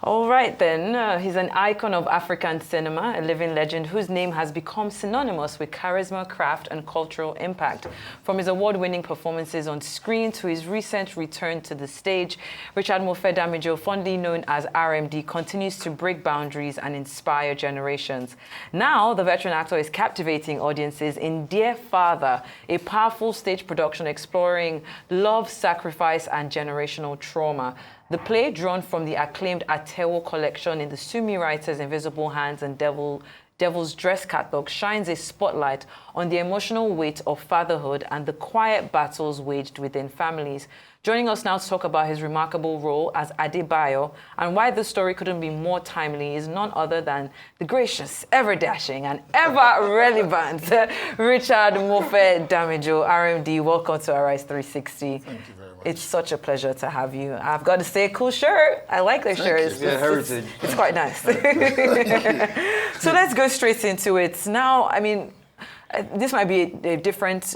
All right, then. He's an icon of African cinema, a living legend whose name has become synonymous with charisma, craft, and cultural impact. From his award-winning performances on screen to his recent return to the stage, Richard Mofe-Damijo, fondly known as RMD, continues to break boundaries and inspire generations. Now, the veteran actor is captivating audiences in Dear Father, a powerful stage production exploring love, sacrifice, and generational trauma. The play, drawn from the acclaimed Atewo collection in the Sumi writer's Invisible Hands and Devil's Dress catalog, shines a spotlight on the emotional weight of fatherhood and the quiet battles waged within families. Joining us now to talk about his remarkable role as Adebayo and why this story couldn't be more timely is none other than the gracious, ever-dashing, and ever-relevant Richard Mofe-Damijo, RMD. Welcome to Arise 360. Thank you very much. It's such a pleasure to have you. I've got to say, cool shirt. I like the shirt. Heritage. It's quite nice. So let's go straight into it. Now, I mean, this might be a different,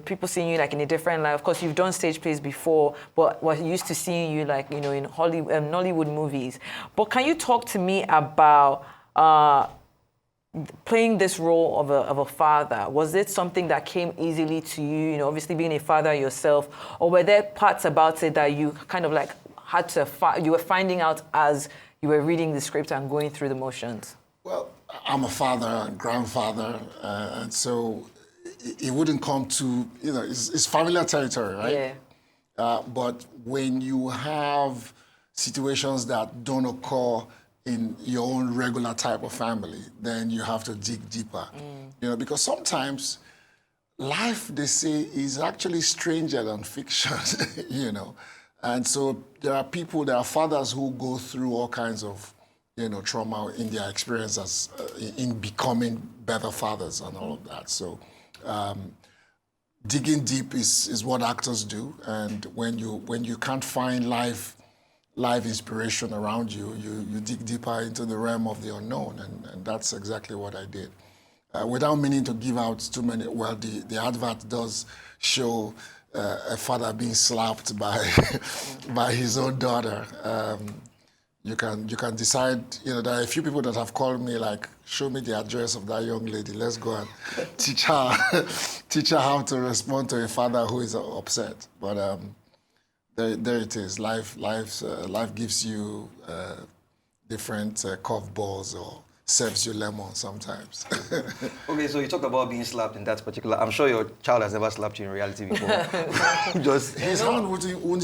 people seeing you like in a different light. Of course, you've done stage plays before, but we're used to seeing you like, in Hollywood, Nollywood movies. But can you talk to me about playing this role of a father? Was it something that came easily to you, obviously being a father yourself, or were there parts about it that you kind of like had to, you were finding out as you were reading the script and going through the motions? Well, I'm a father and grandfather, and so it wouldn't come to, it's familiar territory, right? Yeah. But when you have situations that don't occur in your own regular type of family, then you have to dig deeper. Because sometimes life, they say, is actually stranger than fiction, And so there are fathers who go through all kinds of trauma in their experiences in becoming better fathers and all of that. So digging deep is what actors do, and when you can't find live inspiration around you, you dig deeper into the realm of the unknown, and that's exactly what I did. Without meaning to give out too many, well, the advert does show a father being slapped by by his own daughter. You can decide, there are a few people that have called me like, show me the address of that young lady. Let's go and teach her how to respond to a father who is upset. But there it is. Life gives you different curveballs or serves you lemon sometimes. Okay, so you talk about being slapped in that particular. I'm sure your child has never slapped you in reality before. Just his hand wouldn't even move.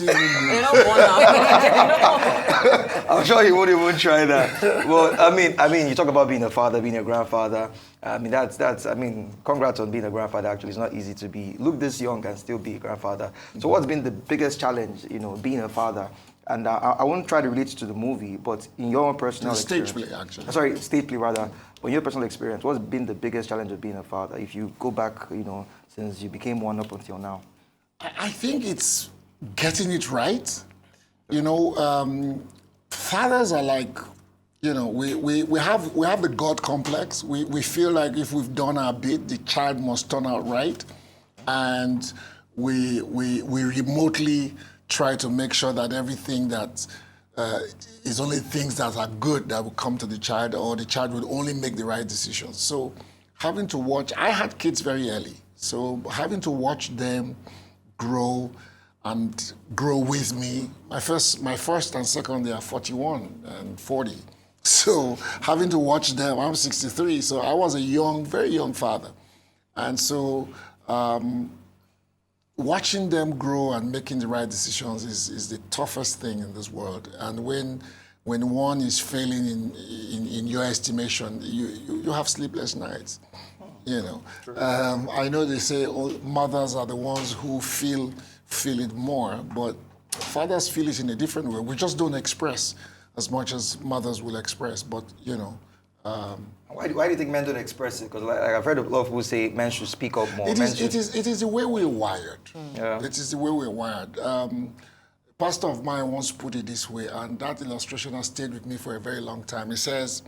I'm sure he won't even try that. Well, I mean, you talk about being a father, being a grandfather. Congrats on being a grandfather. Actually, it's not easy to look this young and still be a grandfather. So, what's been the biggest challenge, being a father? And I won't try to relate it to the movie, but in your own personal experience. Stage play, actually. Sorry, stage play rather. But in your personal experience, what's been the biggest challenge of being a father? If you go back, since you became one up until now. I think it's getting it right. Fathers are like, we have the God complex. We feel like if we've done our bit, the child must turn out right, and we remotely try to make sure that everything that is only things that are good that will come to the child, or the child will only make the right decisions. So having to watch, I had kids very early, so having to watch them grow and grow with me. My first and second, they are 41 and 40. So having to watch them, I'm 63, so I was a very young father. And so watching them grow and making the right decisions is the toughest thing in this world. And when one is failing in your estimation, you have sleepless nights. I know they say mothers are the ones who feel it more, but fathers feel it in a different way. We just don't express as much as mothers will express. But why do you think men don't express it? Because I've heard a lot of people say men should speak up more. It is the way we're wired. Yeah. It is the way we're wired. A pastor of mine once put it this way, and that illustration has stayed with me for a very long time. He says,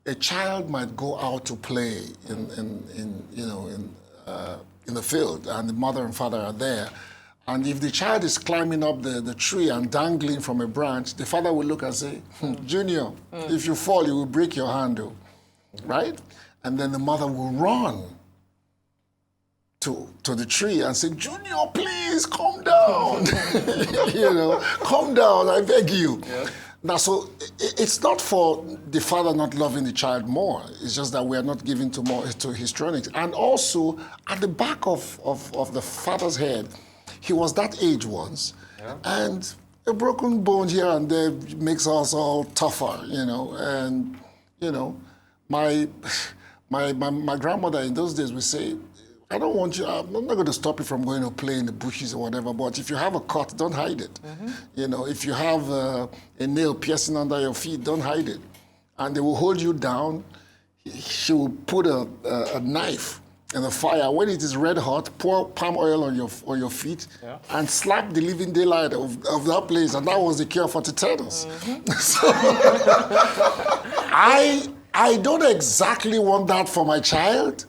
a child might go out to play in the field, and the mother and father are there, And if the child is climbing up the tree and dangling from a branch, the father will look and say, Junior, if you fall, you will break your hand, though. Right? And then the mother will run to the tree and say, Junior, please, calm down. Calm down, I beg you. Yeah. Now, so it's not for the father not loving the child more. It's just that we are not giving to histrionics. And also, at the back of the father's head, he was that age once. Yeah. And a broken bone here and there makes us all tougher, And, my grandmother in those days would say, I don't want you, I'm not going to stop you from going to play in the bushes or whatever, but if you have a cut, don't hide it. If you have a nail piercing under your feet, don't hide it. And they will hold you down. She will put a knife in the fire. When it is red hot, pour palm oil on your feet and slap the living daylight of that place. And that was the cure for tetanus. So I don't exactly want that for my child,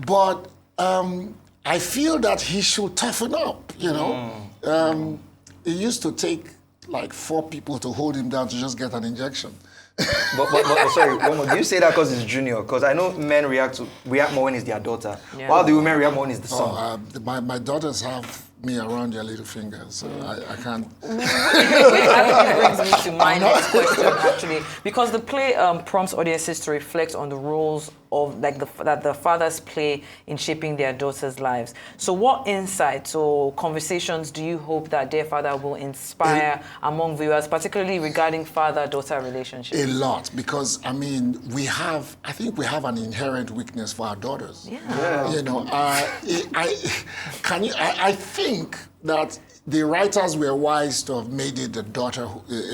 but I feel that he should toughen up, It used to take like 4 people to hold him down to just get an injection. but sorry, one more. Do you say that because it's Junior? Because I know men react more when it's their daughter. Yeah. While the women react more when it's the son. My daughters have me around their little fingers, so I can't. Which actually brings me to my next question, actually, because the play prompts audiences to reflect on the roles of that the fathers play in shaping their daughters' lives. So, what insights or conversations do you hope that Dear Father will inspire among viewers, particularly regarding father-daughter relationships? A lot, because I think we have an inherent weakness for our daughters. Yeah. I think that the writers were wise to have made it a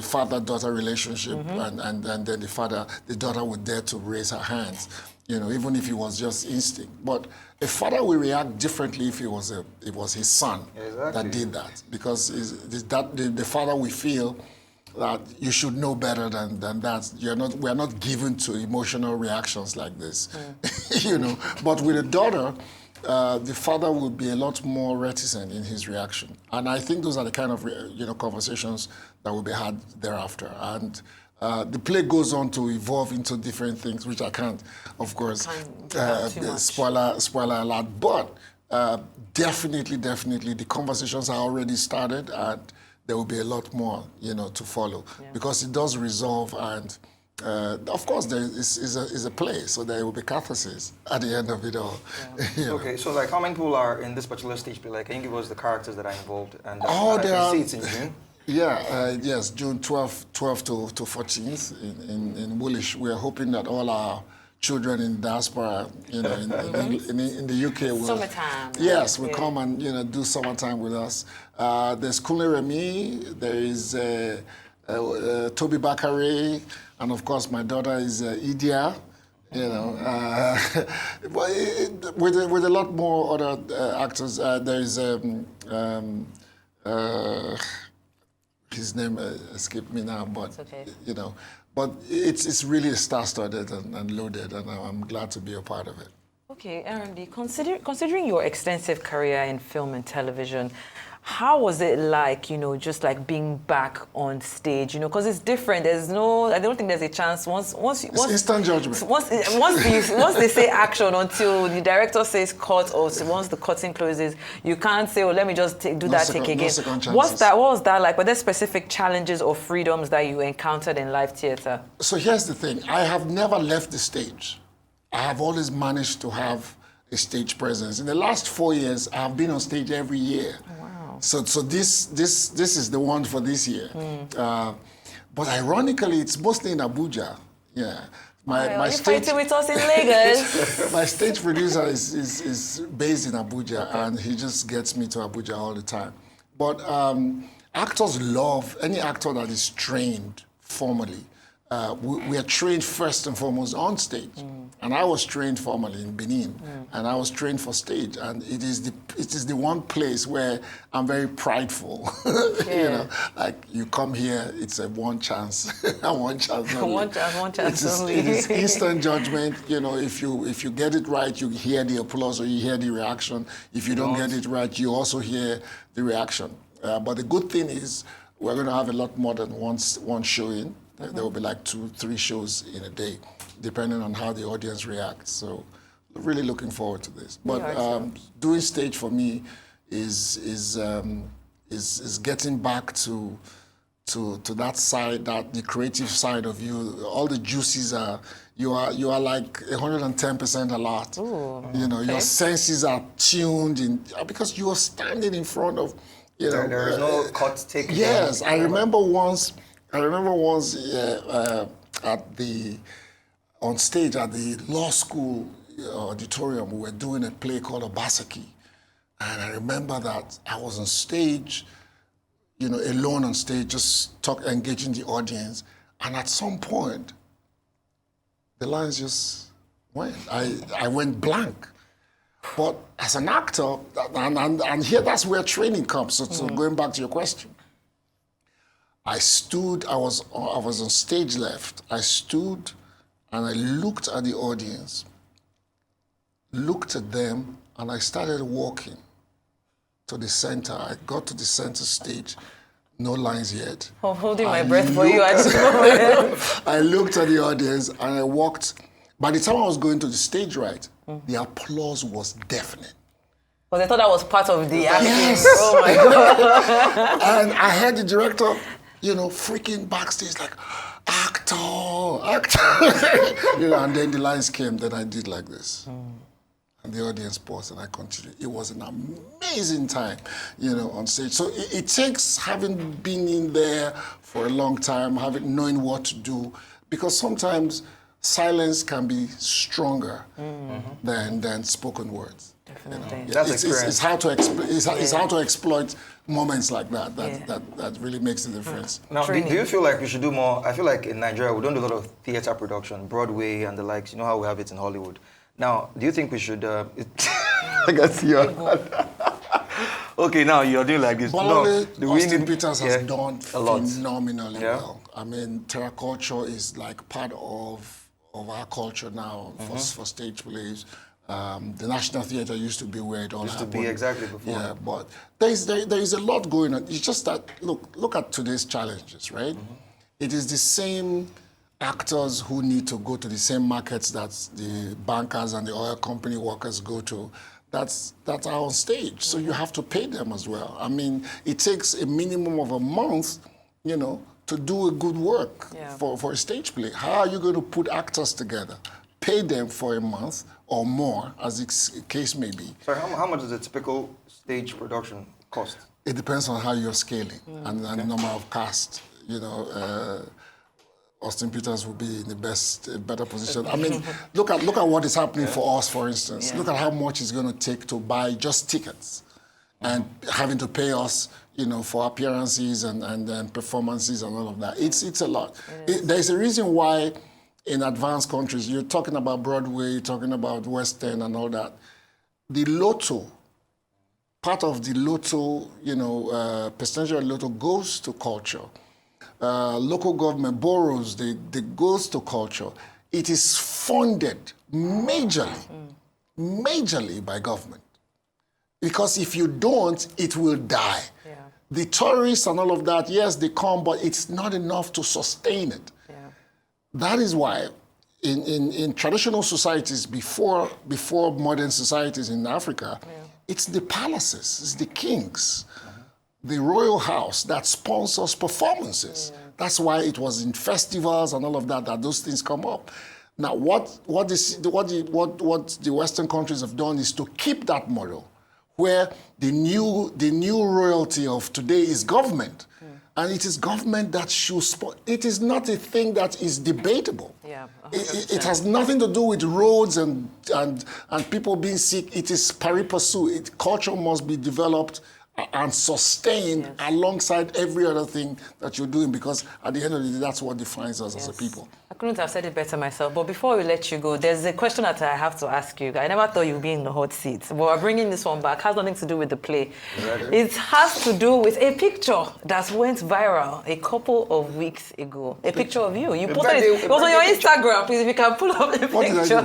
father-daughter relationship, and then the daughter would dare to raise her hands, even if it was just instinct. But a father will react differently if it was his son that did that, because the father will feel that you should know better than that. We are not given to emotional reactions like this, But with a daughter, the father will be a lot more reticent in his reaction. And I think those are the kind of conversations that will be had thereafter. And the play goes on to evolve into different things, which I can't, of course, spoiler alert. But definitely, the conversations are already started, and there will be a lot more, to follow, because it does resolve. And of course, there is a play, so there will be catharsis at the end of it all. Yeah. Okay, so how many people are in this particular stage play? Can you give us the characters that are involved? And there are. See it's in June. Yes, June 12th to 14th in Woolwich. We are hoping that all our children in diaspora, in the UK will summertime. Yes, will come and do summertime with us. There's Kunle Remy. There is Toby Bakare, and of course my daughter is Idia. With a lot more other actors. There is his name escaped me now, but okay. But it's really star-studded and loaded, and I'm glad to be a part of it. Okay, RMD, considering your extensive career in film and television, how was it like, just like being back on stage, because it's different. I don't think there's a chance once it's instant judgment. Once they say action until the director says cut, or once the curtain closes, you can't say, let me just take again. No second chances. What was that like? Were there specific challenges or freedoms that you encountered in live theater? So here's the thing. I have never left the stage. I have always managed to have a stage presence. In the last 4 years, I have been on stage every year. Oh, wow. So this is the one for this year. But ironically, it's mostly in Abuja. Yeah. My stage, fighting with us in Lagos. My stage producer is based in Abuja, and he just gets me to Abuja all the time. But actors love any actor that is trained formally. we are trained first and foremost on stage. And I was trained formally in Benin, and I was trained for stage. And it is the one place where I'm very prideful. You know, like you come here, it's a one chance, one chance only. one chance only. It is instant judgment. You know, if you get it right, you hear the applause or you hear the reaction. If you don't get it right, you also hear the reaction. But the good thing is we're going to have a lot more than one showing. There will be like 2-3 shows in a day, depending on how the audience reacts. So, really looking forward to this. But doing stage for me is getting back to that side, the creative side of you. All the juices you are like 110% alert. Ooh, you know, your senses are tuned in because you are standing in front of. You know, there is no cut take. Yes, I remember once on stage at the law school auditorium, we were doing a play called Obaseki. And I remember that I was on stage, you know, alone on stage, just engaging the audience. And at some point, the lines just went. I went blank. But as an actor, and here that's where training comes. So going back to your question. I was on stage left. I stood and I looked at the audience, looked at them, and I started walking to the center. I got to the center stage, no lines yet. I'm holding my breath for you at this moment. I looked at the audience and I walked. By the time I was going to the stage right, the applause was deafening. Because I thought that was part of the acting. Yes. Oh my God. And I heard the director, you know, freaking backstage like, actor. You know, and then the lines came, then I did like this. And the audience paused and I continued. It was an amazing time, you know, on stage. So it takes having been in there for a long time, knowing what to do, because sometimes silence can be stronger than spoken words. Definitely. You know? That's it's how to exploit moments like that really makes the difference. Now, do you feel like we should do more? I feel like in Nigeria we don't do a lot of theater production, Broadway and the likes. You know how we have it in Hollywood. Now, do you think we should? I can see you. Okay, now you're doing like this. Austin Peters has done phenomenally Yeah. well. I mean, terraculture is like part of our culture now for stage plays. The National Theatre used to be where it all happened. Used to be exactly before. Yeah, but there is a lot going on. It's just that look at today's challenges, right? It is the same actors who need to go to the same markets that the bankers and the oil company workers go to. That's are on stage, so you have to pay them as well. I mean, it takes a minimum of a month, you know, to do a good work for a stage play. How are you going to put actors together? Pay them for a month or more, as the case may be. Sorry, how much does a typical stage production cost? It depends on how you're scaling and the number of cast. You know, Austin Peters will be in the better position. I mean, look at what is happening for us, for instance. Yeah. Look at how much it's going to take to buy just tickets, and having to pay us, you know, for appearances and performances and all of that. It's a lot. There's a reason why in advanced countries, you're talking about Broadway, you're talking about West End and all that. The lotto, part of the lotto, you know, percentage of lotto goes to culture. Local government borrows, they goes to culture. It is funded majorly by government. Because if you don't, it will die. Yeah. The tourists and all of that, yes, they come, but it's not enough to sustain it. Yeah. That is why in traditional societies before modern societies in Africa, it's the palaces, it's the kings, the royal house that sponsors performances. That's why it was in festivals and all of that those things come up. Now, what the Western countries have done is to keep that model, where the new royalty of today is government, and it is government that should. It is not a thing that is debatable. Yeah, it has nothing to do with roads and people being sick. It is pari passu. Culture must be developed and sustained alongside every other thing that you're doing, because at the end of the day, that's what defines us as a people. I couldn't have said it better myself, but before we let you go, there's a question that I have to ask you. I never thought you'd be in the hot seat, but we're bringing this one back. It has nothing to do with the play. It has to do with a picture that went viral a couple of weeks ago. A picture of you. You posted it. It was on your Instagram. Please, if you can pull up the picture.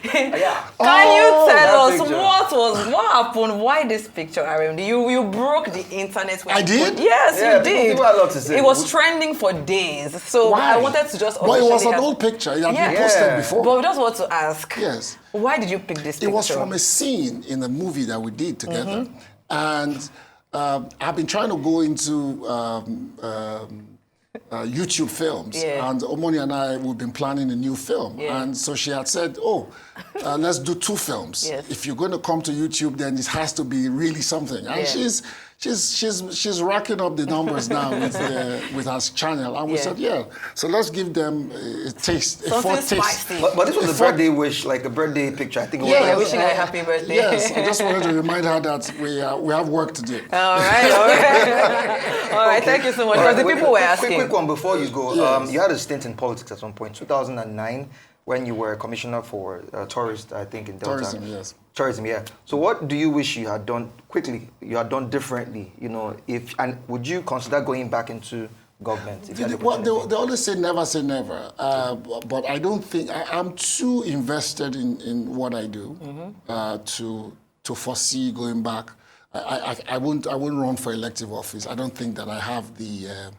Can you tell us what happened? Why this picture, RMD? You broke the internet. I did? Yes, you did. People had a lot to say. It was trending for days. So Why? I wanted to just But it was an old picture. It had been posted before. But we just want to ask. Yes. Why did you pick this picture? It was from a scene in a movie that we did together. And I've been trying to go into YouTube films. And Omoni and I, we've been planning a new film. And so she had said, let's do 2 films. If you're going to come to YouTube, then it has to be really something. And she's racking up the numbers now with her channel. And we said, so let's give them a taste, a foretaste. But this was a birthday wish, like a birthday picture. I think. Wishing her a happy birthday. Yes, I just wanted to remind her that we have work to do. All right. All right, thank you so much. Because the people were asking. Quick one before you go. You had a stint in politics at some point, 2009, when you were a commissioner for tourists, I think, in Delta. Tourism, yes. Tourism, yeah. So what do you wish you had done differently, and would you consider going back into government? They always say never, but I don't think, I'm too invested in what I do to foresee going back. I wouldn't run for elective office. I don't think that I have the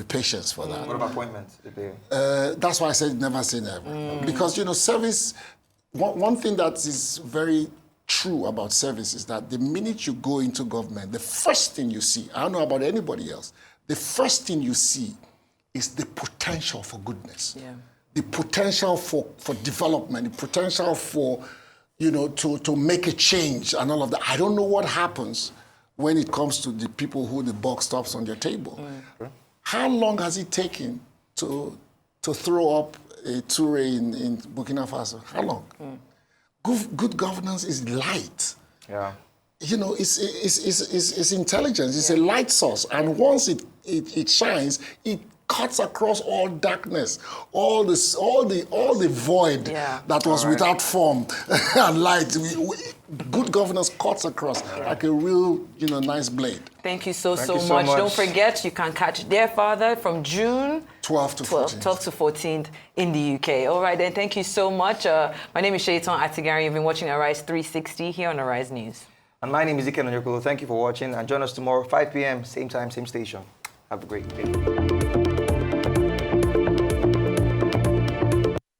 patience for that. What about appointments? That's why I said never say never. Because, service, one thing that is very true about service is that the minute you go into government, the first thing you see, I don't know about anybody else, the first thing you see is the potential for goodness. The potential for development, the potential for, to make a change and all of that. I don't know what happens when it comes to the people who the buck stops on their table. How long has it taken to throw up a tour in Burkina Faso? How long? Good governance is light. Yeah. It's intelligence. It's a light source, and once it shines, it cuts across all darkness, all the void that was without form and light. Good governance cuts across like a real, nice blade. Thank you so much. Don't forget, you can catch Dear Father from June 12th to 14th in the UK. All right, then. Thank you so much. My name is Shaitan Atigari. You've been watching Arise 360 here on Arise News. And my name is Ike Nonyokolo. Thank you for watching, and join us tomorrow, 5 p.m., same time, same station. Have a great day.